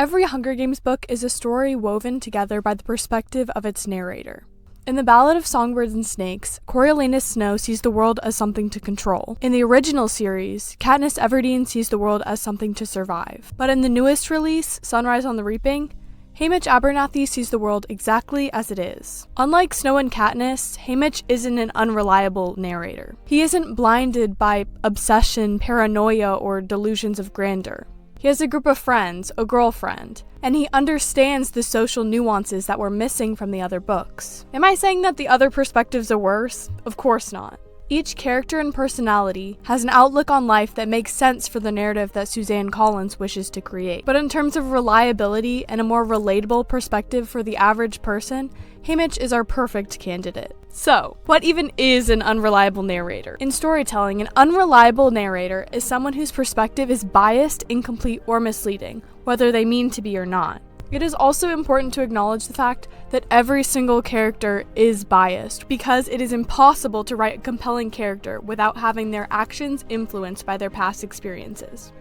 Every Hunger Games book is a story woven together by the perspective of its narrator. In The Ballad of Songbirds and Snakes, Coriolanus Snow sees the world as something to control. In the original series, Katniss Everdeen sees the world as something to survive. But in the newest release, Sunrise on the Reaping, Haymitch Abernathy sees the world exactly as it is. Unlike Snow and Katniss, Haymitch isn't an unreliable narrator. He isn't blinded by obsession, paranoia, or delusions of grandeur. He has a group of friends, a girlfriend, and he understands the social nuances that were missing from the other books. Am I saying that the other perspectives are worse? Of course not. Each character and personality has an outlook on life that makes sense for the narrative that Suzanne Collins wishes to create. But in terms of reliability and a more relatable perspective for the average person, Haymitch is our perfect candidate. So, what even is an unreliable narrator? In storytelling, an unreliable narrator is someone whose perspective is biased, incomplete, or misleading, whether they mean to be or not. It is also important to acknowledge the fact that every single character is biased, because it is impossible to write a compelling character without having their actions influenced by their past experiences.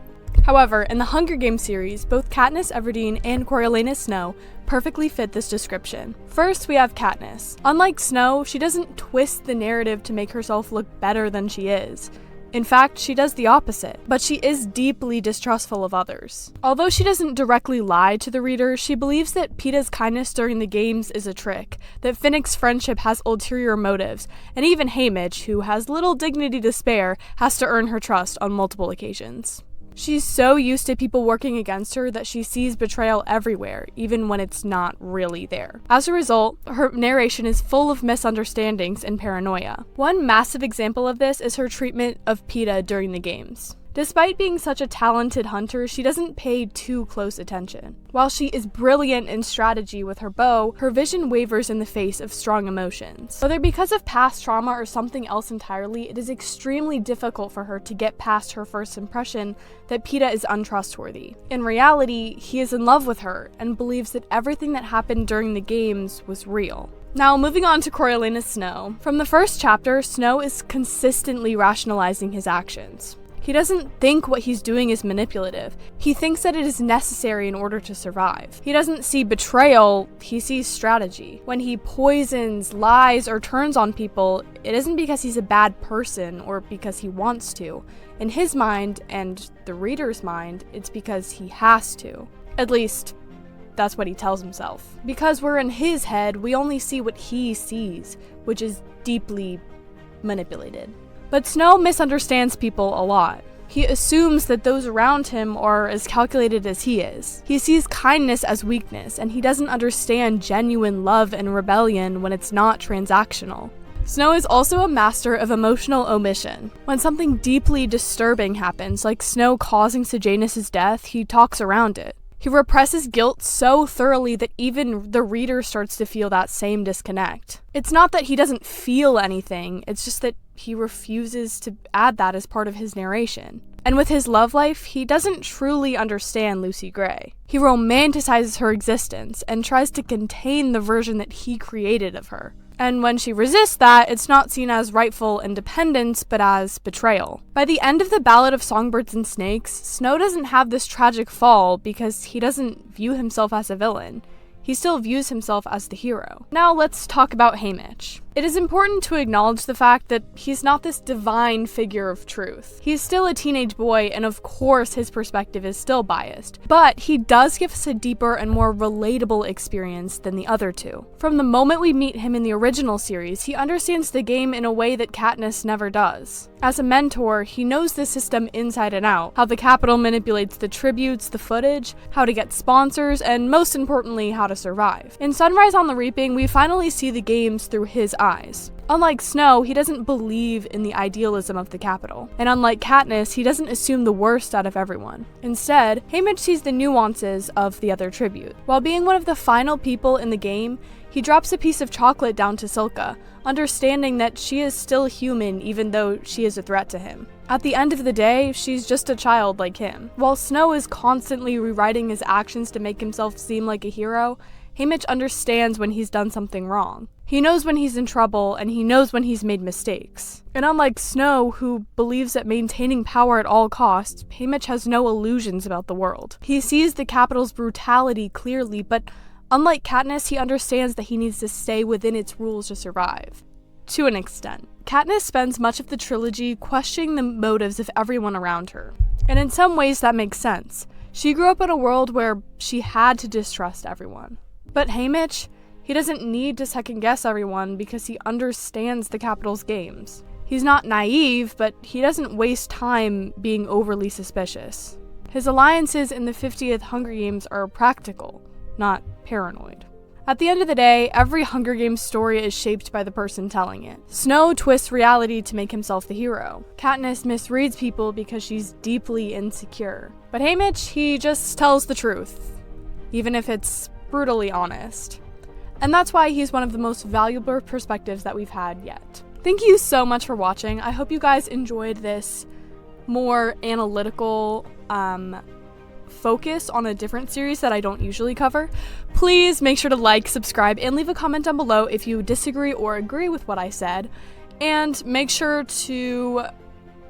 However, in the Hunger Games series, both Katniss Everdeen and Coriolanus Snow perfectly fit this description. First, we have Katniss. Unlike Snow, she doesn't twist the narrative to make herself look better than she is. In fact, she does the opposite, but she is deeply distrustful of others. Although she doesn't directly lie to the reader, she believes that Peeta's kindness during the games is a trick, that Finnick's friendship has ulterior motives, and even Haymitch, who has little dignity to spare, has to earn her trust on multiple occasions. She's so used to people working against her that she sees betrayal everywhere, even when it's not really there. As a result, her narration is full of misunderstandings and paranoia. One massive example of this is her treatment of Peeta during the games. Despite being such a talented hunter, she doesn't pay too close attention. While she is brilliant in strategy with her bow, her vision wavers in the face of strong emotions. Whether because of past trauma or something else entirely, it is extremely difficult for her to get past her first impression that Peeta is untrustworthy. In reality, he is in love with her and believes that everything that happened during the games was real. Now, moving on to Coriolanus Snow. From the first chapter, Snow is consistently rationalizing his actions. He doesn't think what he's doing is manipulative. He thinks that it is necessary in order to survive. He doesn't see betrayal, he sees strategy. When he poisons, lies, or turns on people, it isn't because he's a bad person or because he wants to. In his mind, and the reader's mind, it's because he has to. At least, that's what he tells himself. Because we're in his head, we only see what he sees, which is deeply manipulated. But Snow misunderstands people a lot. He assumes that those around him are as calculated as he is. He sees kindness as weakness, and he doesn't understand genuine love and rebellion when it's not transactional. Snow is also a master of emotional omission. When something deeply disturbing happens, like Snow causing Sejanus' death, he talks around it. He represses guilt so thoroughly that even the reader starts to feel that same disconnect. It's not that he doesn't feel anything, it's just that he refuses to add that as part of his narration. And with his love life, he doesn't truly understand Lucy Gray. He romanticizes her existence and tries to contain the version that he created of her. And when she resists that, it's not seen as rightful independence, but as betrayal. By the end of The Ballad of Songbirds and Snakes, Snow doesn't have this tragic fall because he doesn't view himself as a villain. He still views himself as the hero. Now let's talk about Haymitch. It is important to acknowledge the fact that he's not this divine figure of truth. He's still a teenage boy, and of course his perspective is still biased. But he does give us a deeper and more relatable experience than the other two. From the moment we meet him in the original series, he understands the game in a way that Katniss never does. As a mentor, he knows the system inside and out, how the Capitol manipulates the tributes, the footage, how to get sponsors, and most importantly, how to survive. In Sunrise on the Reaping, we finally see the games through his eyes. Unlike Snow, he doesn't believe in the idealism of the Capitol. And unlike Katniss, he doesn't assume the worst out of everyone. Instead, Haymitch sees the nuances of the other tribute. While being one of the final people in the game, he drops a piece of chocolate down to Silka, understanding that she is still human even though she is a threat to him. At the end of the day, she's just a child like him. While Snow is constantly rewriting his actions to make himself seem like a hero, Haymitch understands when he's done something wrong. He knows when he's in trouble, and he knows when he's made mistakes. And unlike Snow, who believes that maintaining power at all costs, Haymitch has no illusions about the world. He sees the Capitol's brutality clearly, but unlike Katniss, he understands that he needs to stay within its rules to survive. To an extent. Katniss spends much of the trilogy questioning the motives of everyone around her. And in some ways that makes sense. She grew up in a world where she had to distrust everyone. But Haymitch, he doesn't need to second-guess everyone because he understands the Capitol's games. He's not naive, but he doesn't waste time being overly suspicious. His alliances in the 50th Hunger Games are practical, not paranoid. At the end of the day, every Hunger Games story is shaped by the person telling it. Snow twists reality to make himself the hero. Katniss misreads people because she's deeply insecure. But Haymitch, he just tells the truth, even if it's brutally honest. And that's why he's one of the most valuable perspectives that we've had yet. Thank you so much for watching. I hope you guys enjoyed this more analytical focus on a different series that I don't usually cover. Please make sure to like, subscribe, and leave a comment down below if you disagree or agree with what I said. And make sure to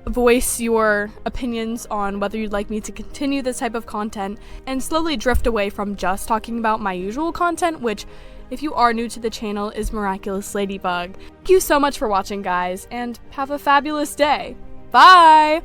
voice your opinions on whether you'd like me to continue this type of content and slowly drift away from just talking about my usual content, which, if you are new to the channel, is Miraculous Ladybug. Thank you so much for watching, guys, and have a fabulous day. Bye!